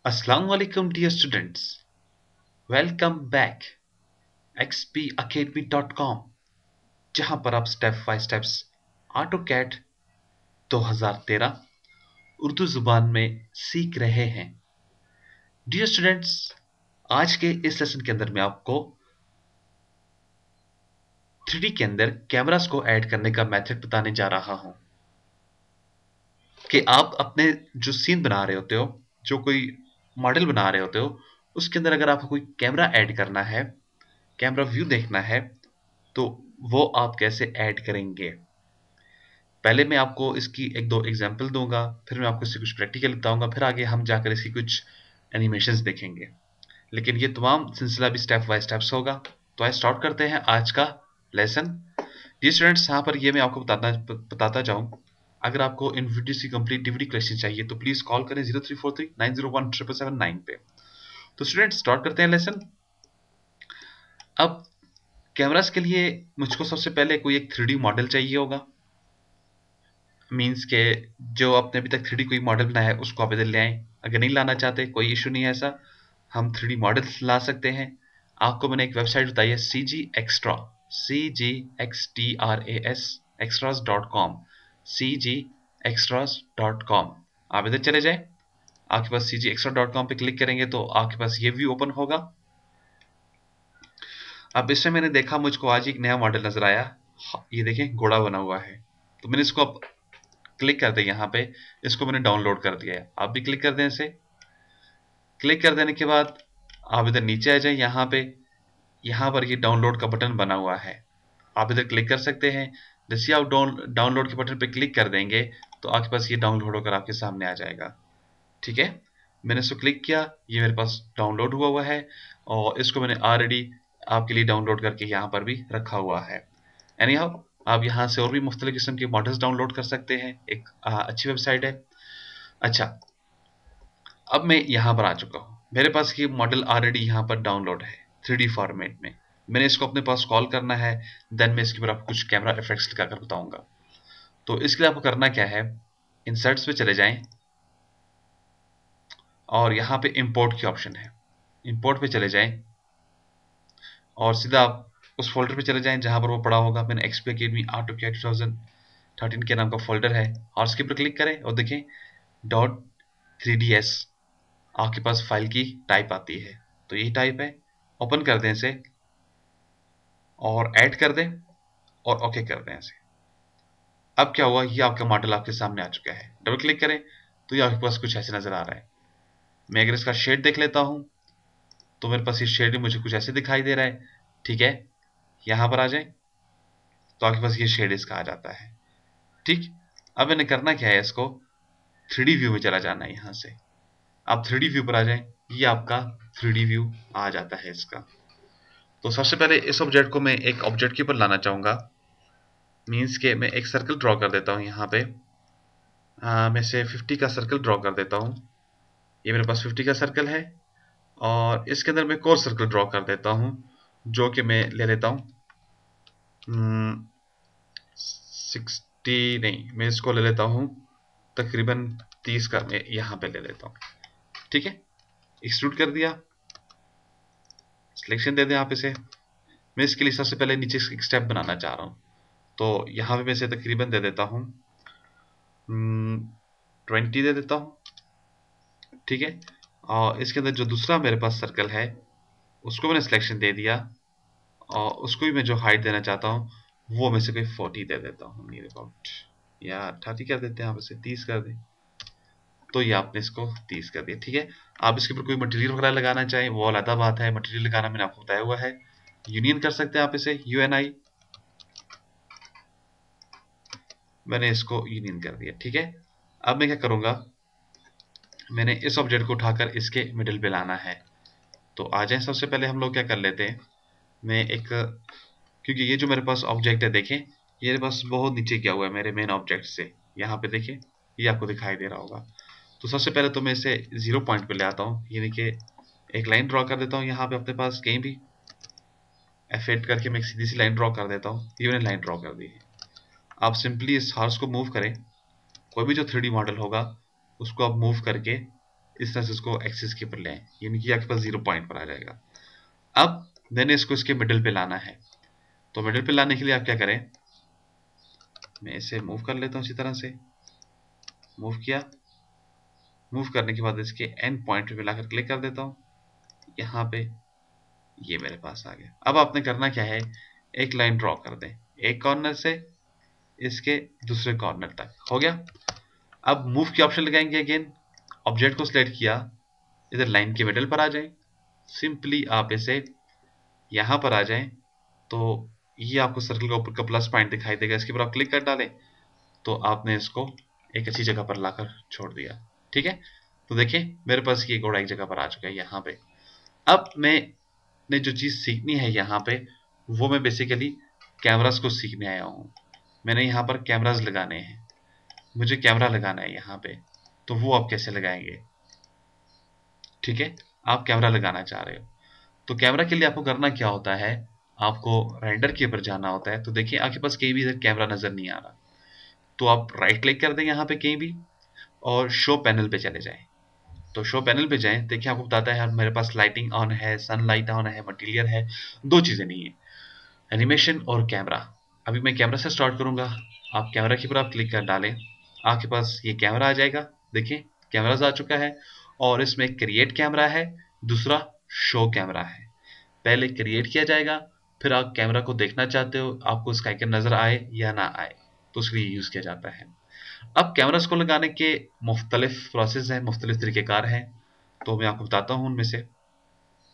Assalamu alaikum dear students. Welcome back xpacademy.com जहां पर आप step by steps AutoCAD 2013 Urdu जुबान में सीख रहे हैं। डियर स्टूडेंट्स, आज के इस लेसन के अंदर मैं आपको 3D के अंदर कैमरास को ऐड करने का मेथड बताने जा रहा हूं कि आप अपने जो सीन बना रहे होते हो, जो कोई मॉडल बना रहे होते हो, उसके अंदर अगर आपको कोई कैमरा ऐड करना है, कैमरा व्यू देखना है, तो वो आप कैसे ऐड करेंगे। पहले मैं आपको इसकी एक दो एग्जांपल दूंगा, फिर मैं आपको इससे कुछ प्रैक्टिकल बताऊंगा, फिर आगे हम जाकर इसकी कुछ एनिमेशंस देखेंगे। लेकिन ये तमाम सिलसिला भी स्टेप बाय स्टेप्स होगा। तो आइए स्टार्ट करते हैं आज का लेसन। जी स्टूडेंट्स, यहाँ पर ये मैं आपको बताता जाऊं, अगर आपको इन वीडियोस की कंप्लीट डीवीडी कलेक्शन चाहिए तो प्लीज कॉल करें 0343901779 पे। तो स्टूडेंट्स स्टार्ट करते हैं लेसन। अब कैमरास के लिए मुझको सबसे पहले कोई एक 3D मॉडल चाहिए होगा। मीन्स के जो आपने अभी तक 3D कोई मॉडल बनाया है उसको आप इधर ले आए। अगर नहीं लाना चाहते कोई इशू नहीं है, ऐसा हम 3D मॉडल्स ला सकते हैं। आपको मैंने एक वेबसाइट बताई है CG Extra, CGXTRAS extras.com, CGextras.com। आप इधर चले जाए, आपके पास CGextra.com पे क्लिक करेंगे तो आपके पास ये व्यू ओपन होगा। अब इसमें मैंने देखा, मुझको आज एक नया मॉडल नजर आया। ये देखें, घोड़ा बना हुआ है। तो मैंने इसको अब क्लिक कर दें, यहाँ पे इसको मैंने डाउनलोड कर दिया है। आप भी क्लिक कर दें इसे। क्लिक कर देने के बाद आप इधर नीचे आ जाए, यहाँ पे यहाँ पर ये डाउनलोड का बटन बना हुआ है, आप इधर क्लिक कर सकते हैं। जैसे आप डाउनलोड के बटन पे क्लिक कर देंगे तो आपके पास ये डाउनलोड होकर आपके सामने आ जाएगा। ठीक है, मैंने इसको क्लिक किया, ये मेरे पास डाउनलोड हुआ हुआ है और इसको मैंने ऑलरेडी आपके लिए डाउनलोड करके यहाँ पर भी रखा हुआ है। एनी हाउ, आप यहाँ से और भी मुख्तलिफ किस्म के मॉडल्स डाउनलोड कर सकते हैं। एक अच्छी वेबसाइट है। अच्छा, अब मैं यहाँ पर आ चुका हूँ, मेरे पास ये मॉडल ऑलरेडी यहाँ पर डाउनलोड है 3D फॉर्मेट में। मैंने इसको अपने पास कॉल करना है, देन मैं इसके ऊपर आपको कुछ कैमरा इफेक्ट्स लगाकर बताऊंगा। तो इसके लिए आपको करना क्या है, इंसर्ट्स पे चले जाएं और यहाँ पे इंपोर्ट की ऑप्शन है, इंपोर्ट पे चले जाएं और सीधा आप उस फोल्डर पे चले जाएं जहां पर वो पड़ा होगा। मैंने XP Academy AutoCAD 2013 के नाम का फोल्डर है और उसके ऊपर क्लिक करें और देखें .3ds आपके पास फाइल की टाइप आती है। तो यही टाइप है, ओपन कर दें इसे और ऐड कर दें और ओके कर दें इसे। अब क्या हुआ, ये आपका मॉडल आपके सामने आ चुका है। डबल क्लिक करें तो ये आपके पास कुछ ऐसे नजर आ रहा है। मैं अगर इसका शेड देख लेता हूं तो मेरे पास ये शेड मुझे कुछ ऐसे दिखाई दे रहा है। ठीक है, यहां पर आ जाए तो आपके पास ये शेड इसका आ जाता है। ठीक, अब मैंने करना क्या है, इसको 3D व्यू में चला जाना है। यहां से आप 3D व्यू पर आ जाएं, ये आपका 3D व्यू आ जाता है इसका। तो सबसे पहले इस ऑब्जेक्ट को मैं एक ऑब्जेक्ट के ऊपर लाना चाहूंगा। मीन्स के मैं एक सर्कल ड्रॉ कर देता हूं यहाँ पे। मैं से 50 का सर्कल ड्रॉ कर देता हूँ। ये मेरे पास 50 का सर्कल है और इसके अंदर मैं एक और सर्कल ड्रॉ कर देता हूँ जो कि मैं ले लेता हूँ 60 नहीं, मैं इसको ले लेता हूँ तकरीबन 30 का, मैं यहाँ पे ले लेता हूँ। ठीक है, एक्सट्रूड कर दिया, सिलेक्शन दे दें आप इसे। मैं इसके लिए सबसे पहले नीचे एक स्टेप बनाना चाह रहा हूँ, तो यहाँ पे मैं इसे तकरीबन दे देता हूँ 20 दे देता हूँ। ठीक है, और इसके अंदर जो दूसरा मेरे पास सर्कल है उसको मैंने सिलेक्शन दे दिया और उसको भी मैं जो हाइट देना चाहता हूँ वो मैं से कोई 40 दे देता हूँ, नियर अबाउट, या 30 कर देते हैं, आप इसे 30 कर दें। तो ये आपने इसको 30 कर दिया। ठीक है, आप इसके ऊपर कोई मटेरियल वगैरह लगाना चाहें वो अलग बात है, मटेरियल लगाना मैंने आपको बताया हुआ है। यूनियन कर सकते हैं आप इसे, UNI, मैंने इसको यूनियन कर दिया। ठीक है, अब मैं क्या करूंगा, मैंने इस ऑब्जेक्ट को उठाकर इसके मिडिल पे लाना है। तो आ जाए, सबसे पहले हम लोग क्या कर लेते हैं, मैं एक, क्योंकि ये जो मेरे पास ऑब्जेक्ट है देखें, ये मेरे पास बहुत नीचे गया हुआ है मेरे मेन ऑब्जेक्ट से। यहाँ पे देखें, ये आपको दिखाई दे रहा होगा। तो सबसे पहले तो मैं इसे 0 पॉइंट पे ले आता हूँ, यानी कि एक लाइन ड्रॉ कर देता हूँ यहाँ पे अपने पास कहीं भी F8 करके मैं एक सीधी सी लाइन ड्रॉ कर देता हूँ। ये मैंने लाइन ड्रॉ कर दी है। आप सिंपली इस हॉर्स को मूव करें, कोई भी जो 3D मॉडल होगा उसको आप मूव करके इस तरह से उसको एक्सिस के ऊपर ले आए, यानी कि आपके पास 0 पॉइंट पर आ जाएगा। अब मैंने इसको इसके मिडिल पे लाना है, तो मिडिल पे लाने के लिए आप क्या करें, मैं इसे मूव कर लेता हूँ इसी तरह से, मूव किया, मूव करने के बाद इसके एंड पॉइंट पे लाकर क्लिक कर देता हूँ, यहाँ पे ये मेरे पास आ गया। अब आपने करना क्या है, एक लाइन ड्रॉ कर दें, एक कॉर्नर से इसके दूसरे कॉर्नर तक, हो गया। अब मूव की ऑप्शन लगाएंगे, अगेन ऑब्जेक्ट को सिलेक्ट किया, इधर लाइन के मिडिल पर आ जाए, सिंपली आप इसे यहां पर आ जाएं, तो ये आपको सर्कल का ऊपर का प्लस पॉइंट दिखाई देगा, इसके ऊपर आप क्लिक कर डालें तो आपने इसको एक अच्छी जगह पर लाकर छोड़ दिया। ठीक है, तो देखिए मेरे पास ये घोड़ा एक जगह पर आ चुका है यहाँ पे। अब मैंने जो चीज़ सीखनी है यहाँ पे, वो मैं बेसिकली कैमरास को सीखने आया हूँ। मैंने यहाँ पर कैमरास लगाने हैं, मुझे कैमरा लगाना है यहाँ पे, तो वो आप कैसे लगाएंगे। ठीक है, आप कैमरा लगाना चाह रहे हो, तो कैमरा के लिए आपको करना क्या होता है, आपको रेंडर के ऊपर जाना होता है। तो देखिए आपके पास कहीं भी इधर कैमरा नजर नहीं आ रहा, तो आप राइट क्लिक कर दें यहाँ पे कहीं भी, और शो पैनल पे चले जाएं। तो शो पैनल पे जाएं, देखिए आपको बताता है मेरे पास लाइटिंग ऑन है, सनलाइट ऑन है, मटेरियल है, दो चीजें नहीं है, एनिमेशन और कैमरा। अभी मैं कैमरा से स्टार्ट करूंगा, आप कैमरा के ऊपर आप क्लिक कर डालें, आपके पास ये कैमरा आ जाएगा। देखिए कैमराज आ चुका है, और इसमें क्रिएट कैमरा है, दूसरा शो कैमरा है। पहले क्रिएट किया जाएगा, फिर आप कैमरा को देखना चाहते हो, आपको उसका आइकन नजर आए या ना आए, तो उसके लिए यूज किया जाता है। अब कैमरास को लगाने के मुख्तलिफ प्रोसेस हैं, मुख्तलिफ तरीक़ेकार हैं, तो मैं आपको बताता हूँ उनमें से।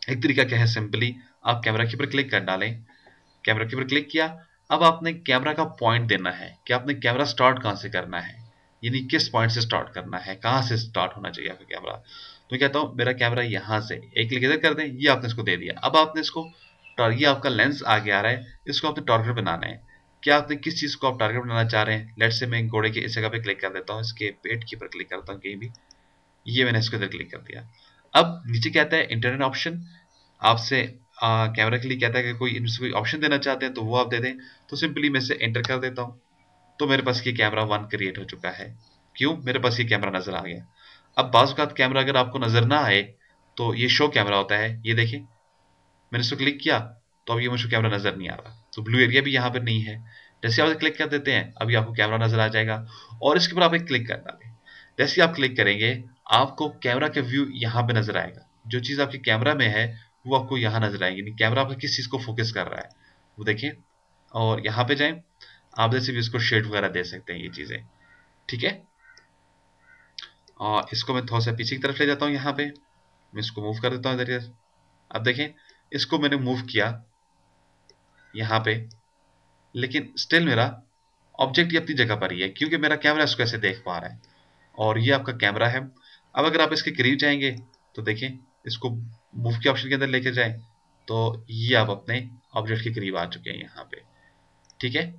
एक तरीका क्या है, सिंपली आप कैमरा के ऊपर क्लिक कर डालें, कैमरा के ऊपर क्लिक किया, अब आपने कैमरा का पॉइंट देना है कि आपने कैमरा स्टार्ट कहाँ से करना है, यानी किस पॉइंट से स्टार्ट करना है, कहाँ से स्टार्ट होना चाहिए आपका कैमरा। तो कहता हूँ मेरा कैमरा यहाँ से, एक क्लिक इधर कर दें, ये आपने इसको दे दिया। अब आपने इसको, ये आपका लेंस आगे आ रहा है, इसको आपने टारगेट बनाना है। क्या आपने किस चीज़ को आप टारगेट बनाना चाह रहे हैं, लेट से मैं घोड़े के इस जगह पे क्लिक कर देता हूँ, इसके पेट के ऊपर क्लिक करता हूँ कहीं भी, ये मैंने इसको इधर क्लिक कर दिया। अब नीचे कहता है इंटरनेट ऑप्शन, आपसे कैमरा के लिए कहता है कि कोई ऑप्शन देना चाहते हैं तो वो आप दे दें। तो सिंपली मैं इसे एंटर कर देता हूँ, तो मेरे पास ये कैमरा 1 क्रिएट हो चुका है। क्यों, मेरे पास ये कैमरा नजर आ गया। अब बाज़ औक़ात कैमरा अगर आपको नजर ना आए, तो ये शो कैमरा होता है, ये देखिए मैंने इसको क्लिक किया, तो अब ये मुझे कैमरा नजर नहीं आ रहा, तो ब्लू एरिया भी यहाँ पर नहीं है। जैसे आप क्लिक कर देते हैं, अभी आपको कैमरा नजर आ जाएगा, और इसके ऊपर आप एक क्लिक कर डालें। जैसे ही आप क्लिक करेंगे, आपको कैमरा का व्यू यहाँ पे नजर आएगा, जो चीज़ आपके कैमरा में है वो आपको यहाँ नजर आएगी, यानी कैमरा आपका किस चीज़ को फोकस कर रहा है वो देखें। और यहाँ पे जाएं, आप जैसे भी इसको शेड वगैरह दे सकते हैं ये चीज़ें। ठीक है, और इसको मैं थोड़ा सा पीछे की तरफ ले जाता हूँ, यहाँ पे मैं इसको मूव कर देता हूँ इधर। अब देखें, इसको मैंने मूव किया यहाँ पे, लेकिन स्टिल मेरा ऑब्जेक्ट ये अपनी जगह पर ही है, क्योंकि मेरा कैमरा इसको ऐसे देख पा रहा है, और ये आपका कैमरा है। अब अगर आप इसके करीब जाएंगे, तो देखें इसको मूव के ऑप्शन के अंदर लेके जाएं, तो ये आप अपने ऑब्जेक्ट के करीब आ चुके हैं यहाँ पे। ठीक है,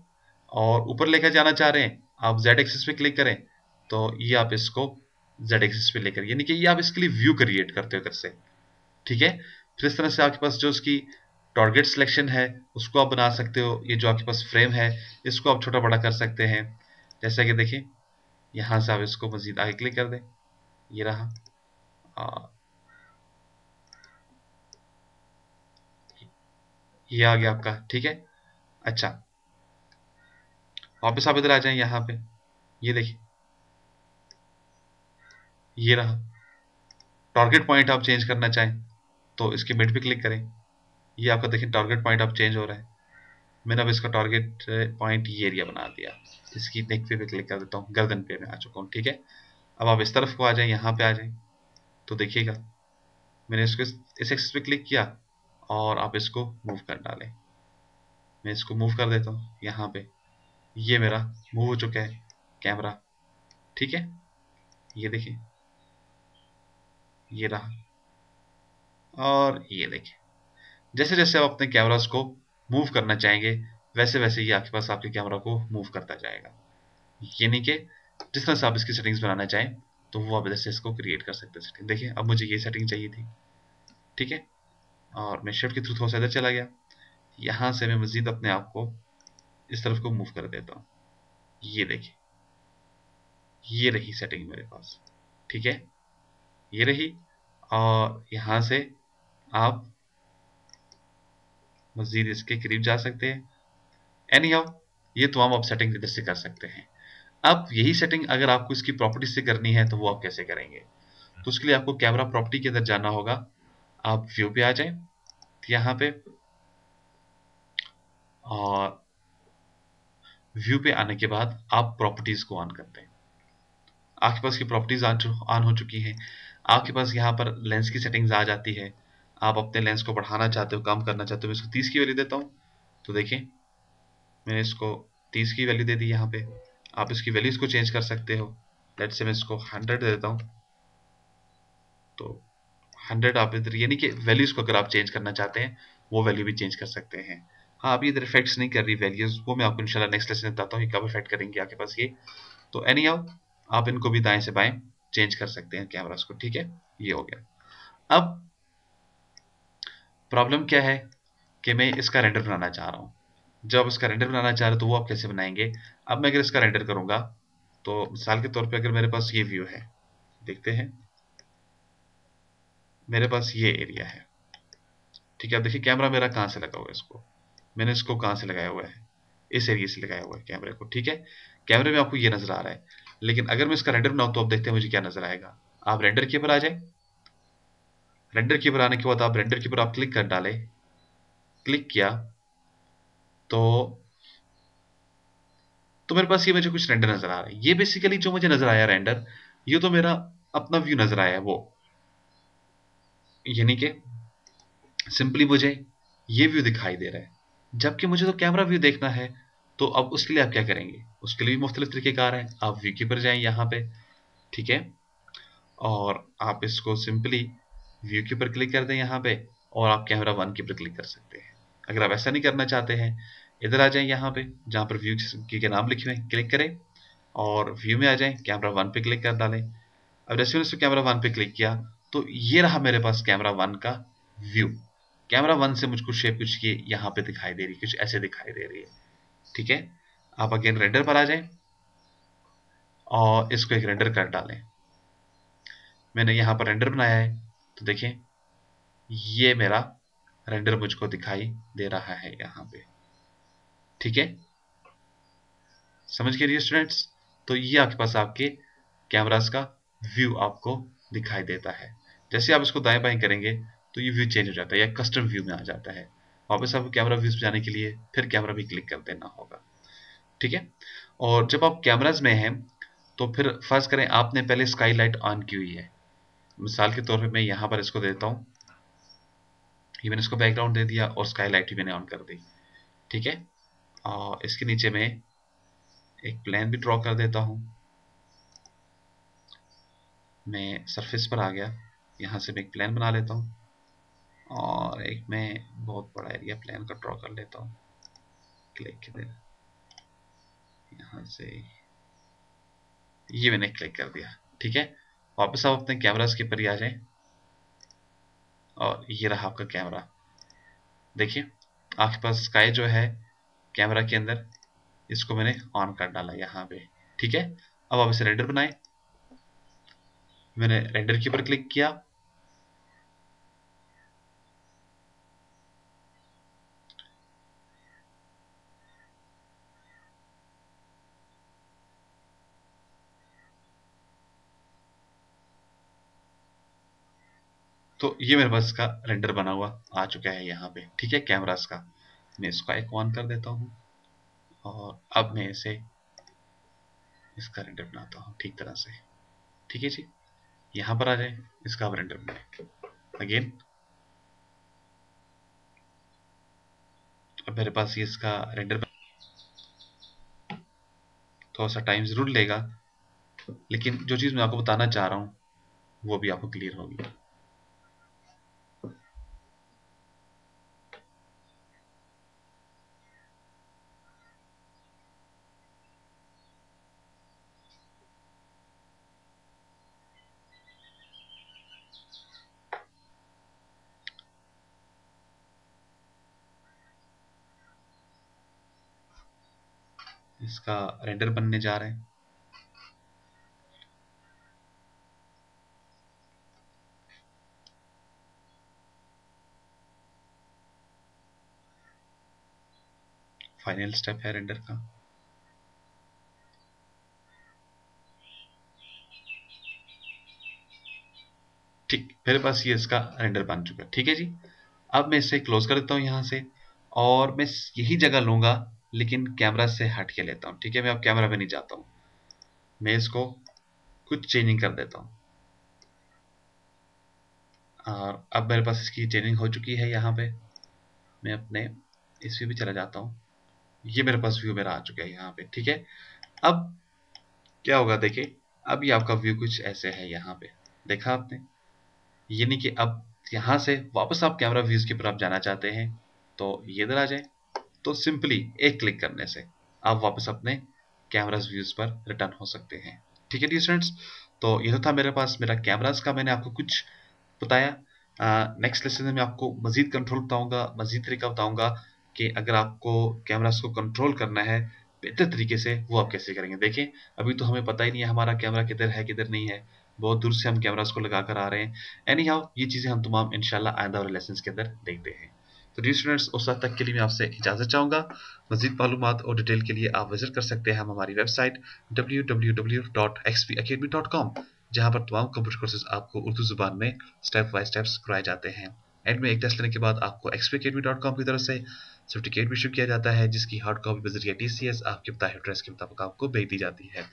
और ऊपर लेकर जाना चाह रहे हैं, आप जेड एक्सिस पे क्लिक करें, तो ये आप इसको जेड एक्सिस पे लेकर, यानी कि ये आप इसके लिए व्यू क्रिएट करते हो इधर से। ठीक है, फिर इस तरह से आपके पास जो उसकी टारगेट सिलेक्शन है उसको आप बना सकते हो। ये जो आपके पास फ्रेम है, इसको आप छोटा बड़ा कर सकते हैं। जैसा कि देखिए यहाँ से आप इसको मजीद आगे क्लिक कर दें, ये रहा, ये आ गया आपका। ठीक है, अच्छा वापस आप इधर आ जाएं यहाँ पे, ये देखिए ये रहा। टारगेट पॉइंट आप चेंज करना चाहें तो इसके मिड पे क्लिक करें, ये आपका देखिए टारगेट पॉइंट आप चेंज हो रहा है। मैंने अब इसका टारगेट पॉइंट ये एरिया बना दिया, इसकी नेक पे क्लिक कर देता हूँ, गर्दन पे मैं आ चुका हूँ। ठीक है, अब आप इस तरफ को आ जाएं, यहाँ पे आ जाएं, तो देखिएगा मैंने इसको इस एक्सिस पे क्लिक किया, और आप इसको मूव कर डालें। मैं इसको मूव कर देता हूँ यहाँ पे, ये मेरा मूव हो चुका है कैमरा। ठीक है, ये देखिए ये रहा, और ये देखिए जैसे जैसे आप अपने कैमरास को मूव करना चाहेंगे, वैसे वैसे ये आपके पास आपके कैमरा को मूव करता जाएगा। यानी कि जिस तरह से आप इसकी सेटिंग्स बनाना चाहें, तो वो आप इधर से इसको क्रिएट कर सकते हैं सेटिंग। देखिए अब मुझे ये सेटिंग चाहिए थी। ठीक है, और मैं शिफ्ट के थ्रू थोड़ा सा इधर चला गया, यहाँ से मैं मजीद अपने आप को इस तरफ को मूव कर देता हूँ। ये देखिए ये रही सेटिंग मेरे पास। ठीक है, ये रही, और यहाँ से आप मजीद इसके करीब जा सकते हैं। एनी हाउ, ये तमाम आप सेटिंग इधर से कर सकते हैं। अब यही सेटिंग अगर आपको इसकी प्रॉपर्टी से करनी है तो वो आप कैसे करेंगे? तो उसके लिए आपको कैमरा प्रॉपर्टी के अंदर जाना होगा। आप व्यू पे आ जाएं यहाँ पे, और व्यू पे आने के बाद आप प्रॉपर्टीज को ऑन करते हैं। आपके पास की प्रॉपर्टीज ऑन हो चुकी हैं। आपके पास यहाँ पर लेंस की सेटिंग्स आ जाती है। आप अपने लेंस को बढ़ाना चाहते हो, कम करना चाहते हो। मैं इसको 30 की वैल्यू देता हूँ, तो देखिए मैंने इसको 30 की वैल्यू दे दी। यहाँ पे आप इसकी वैल्यूज को चेंज कर सकते हो। लेट्स से मैं इसको 100 दे देता हूँ, तो 100 आप इधर, यानी कि वैल्यूज को अगर आप चेंज करना चाहते हैं वो वैल्यू भी चेंज कर सकते हैं। हाँ, अभी इधर इफेक्ट्स नहीं कर रही वैल्यूज, वो मैं आपको इंशाल्लाह नेक्स्ट लेसन में बताता हूँ कब इफेक्ट करेंगे आपके पास ये। तो एनी हाउ, आप इनको भी दाएं से बाएं चेंज कर सकते हैं कैमरास को, ठीक है। ये हो गया। अब प्रॉब्लम क्या है कि मैं इसका रेंडर बनाना चाह रहा हूँ। जब आप इसका रेंडर बनाना चाह रहे हो तो वो आप कैसे बनाएंगे? अब मैं अगर इसका रेंडर करूंगा, तो मिसाल के तौर पे अगर मेरे पास ये व्यू है, देखते हैं, मेरे पास ये एरिया है, ठीक है। अब देखिए कैमरा मेरा कहाँ से लगा हुआ है, इसको मैंने इसको कहाँ से लगाया हुआ है, इस एरिया से लगाया हुआ है कैमरे को, ठीक है। कैमरे में आपको ये नजर आ रहा है, लेकिन अगर मैं इसका रेंडर बनाऊं तो आप देखते हैं मुझे क्या नजर आएगा। आप रेंडर के ऊपर आ जाए, रेंडर के ऊपर आने के बाद आप रेंडर के ऊपर आप क्लिक कर डालें, क्लिक किया तो मेरे पास ये मुझे कुछ रेंडर नजर आ रहा है। ये बेसिकली जो मुझे नजर आया रेंडर, ये तो मेरा अपना व्यू नजर आया है वो, यानी कि सिंपली मुझे ये व्यू दिखाई दे रहा है, जबकि मुझे तो कैमरा व्यू देखना है। तो अब उसके लिए आप क्या करेंगे? उसके लिए भी मुख्तलिफ तरीकेकार हैं। आप व्यू के ऊपर जाएं यहाँ पे, ठीक है, और आप इसको सिंपली व्यू के ऊपर क्लिक कर दें यहाँ पे, और आप कैमरा वन के ऊपर क्लिक कर सकते हैं। अगर आप ऐसा नहीं करना चाहते हैं, इधर आ जाएं यहाँ पे जहाँ पर व्यू के नाम लिखे हुए हैं, क्लिक करें और व्यू में आ जाएं, कैमरा वन पे क्लिक कर डालें। अब जैसे मैंने कैमरा वन पे क्लिक किया तो ये रहा मेरे पास कैमरा वन का व्यू। कैमरा वन से मुझको शेप कुछ ये यहाँ पे दिखाई दे रही है, कुछ ऐसे दिखाई दे रही है, ठीक है। आप अगेन रेंडर पर आ जाएं और इसको एक रेंडर कर डालें। मैंने यहाँ पर रेंडर बनाया है, तो देखें ये मेरा रेंडर मुझको दिखाई दे रहा है यहाँ पे, ठीक है। समझ के लिए स्टूडेंट्स? तो ये आपके पास आपके कैमरास का व्यू आपको दिखाई देता है। जैसे आप इसको दाएं बाएं करेंगे तो ये व्यू चेंज हो जाता है या कस्टम व्यू में आ जाता है। वापस आपको कैमरा व्यूज पे जाने के लिए फिर कैमरा भी क्लिक कर देना होगा, ठीक है। और जब आप कैमराज में हैं तो फिर फर्ज करें आपने पहले स्काई लाइट ऑन की हुई है। मिसाल के तौर पे मैं यहाँ पर इसको देता हूँ, ये मैंने इसको बैकग्राउंड दे दिया और स्काई लाइट भी मैंने ऑन कर दी, ठीक है। और इसके नीचे में एक प्लेन भी ड्रॉ कर देता हूँ। मैं सरफेस पर आ गया, यहाँ से मैं एक प्लेन बना लेता हूँ, और एक मैं बहुत बड़ा एरिया प्लेन का ड्रॉ कर लेता हूँ। क्लिक किधर, यहाँ से ये मैंने क्लिक कर दिया, ठीक है। वापस आप अपने कैमरास के ऊपर ही आ जाएं, और ये रहा आपका कैमरा। देखिए आपके पास स्काई जो है कैमरा के अंदर, इसको मैंने ऑन कर डाला यहाँ पे, ठीक है। अब आप इसे रेंडर बनाएं। मैंने रेंडर के ऊपर क्लिक किया, तो ये मेरे पास इसका रेंडर बना हुआ आ चुका है यहाँ पे, ठीक है, कैमरास का। मैं इसको एक ऑन कर देता हूँ, और अब मैं इसे इसका रेंडर बनाता हूँ ठीक तरह से, ठीक है जी। यहाँ पर आ जाए, इसका अब रेंडर बनाए अगेन। अब मेरे पास ये इसका रेंडर थोड़ा सा टाइम जरूर लेगा, लेकिन जो चीज़ मैं आपको बताना चाह रहा हूँ वो भी आपको क्लियर होगी। इसका रेंडर बनने जा रहे हैं। फाइनल स्टेप है रेंडर का। ठीक, मेरे पास ये इसका रेंडर बन चुका है। ठीक है जी, अब मैं इसे क्लोज कर देता हूँ यहाँ से, और मैं यही जगह लूंगा लेकिन कैमरा से हट के लेता हूँ। ठीक है, मैं अब कैमरा पे नहीं जाता हूँ, मैं इसको कुछ चेंजिंग कर देता हूँ। और अब मेरे पास इसकी चेंजिंग हो चुकी है। यहाँ पे मैं अपने इस व्यू भी चला जाता हूँ, ये मेरे पास व्यू मेरा आ चुका है यहाँ पे। ठीक है, अब क्या होगा देखिए, अब ये आपका व्यू कुछ ऐसे है। यहाँ पे देखा आपने, यानी कि अब यहाँ से वापस आप कैमरा व्यूज की तरफ जाना चाहते हैं तो ये इधर आ जाए, तो सिंपली एक क्लिक करने से आप वापस अपने कैमरास व्यूज पर रिटर्न हो सकते हैं। ठीक है स्टूडेंट्स, तो ये तो था मेरे पास मेरा कैमरास का, मैंने आपको कुछ बताया। नेक्स्ट लेसन में मैं आपको मजीद कंट्रोल बताऊंगा, मजीद तरीका बताऊंगा कि अगर आपको कैमरास को कंट्रोल करना है बेहतर तरीके से, वो आप कैसे करेंगे। देखें, अभी तो हमें पता ही नहीं है हमारा कैमरा किधर है किधर नहीं है, बहुत दूर से हम कैमरास को लगा कर आ रहे हैं। एनी हाउ, ये चीज़ें हम तमाम इंशाल्लाह आइंदा वाले लेसन के अंदर देखते हैं। तो डी स्टूडेंट्स, उस वक्त तक के लिए मैं आपसे इजाज़त चाहूँगा। मजीद मालूमात और डिटेल के लिए आप विजिट कर सकते हैं हम हमारी वेबसाइट www.xpacademy.com, जहाँ पर तमाम कंप्यूटर कोर्सेज आपको उर्दू ज़ुबान में स्टेप बाय स्टेप्स कराए जाते हैं। एंड में एक टेस्ट लेने के बाद आपको xpacademy.com की तरफ से सर्टिफिकेट भी इशू किया जाता है, जिसकी हार्ड कॉपी बजरिया TCS आपके बताए एड्रेस के मुताबिक आपको भेज दी जाती है।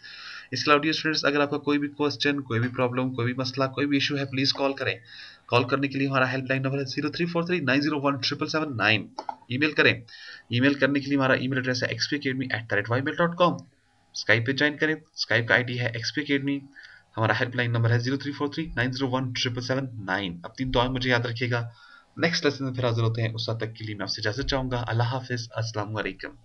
इसके अलावा डियर स्टूडेंट्स, अगर आपका कोई भी क्वेश्चन, कोई भी प्रॉब्लम, कोई भी मसला, कोई भी इशू है, प्लीज़ कॉल करें। कॉल करने के लिए हमारा हेल्पलाइन नंबर है 0343901779। ईमेल करें, ईमेल करने के लिए हमारा ईमेल एड्रेस है xpacademy@ymail.com। स्काइप पे ज्वाइन करें, स्काइप का आईडी है xpacademy। हमारा हेल्पलाइन नंबर है 0343901779। अपनी दुआ मुझे याद रखिएगा। नेक्स्ट लेसन में फिर हाजिर होते हैं, उस वक्त तक के लिए मैं आपसे इजाजत चाहूंगा। अल्लाह हाफिज, अस्सलाम वालेकुम।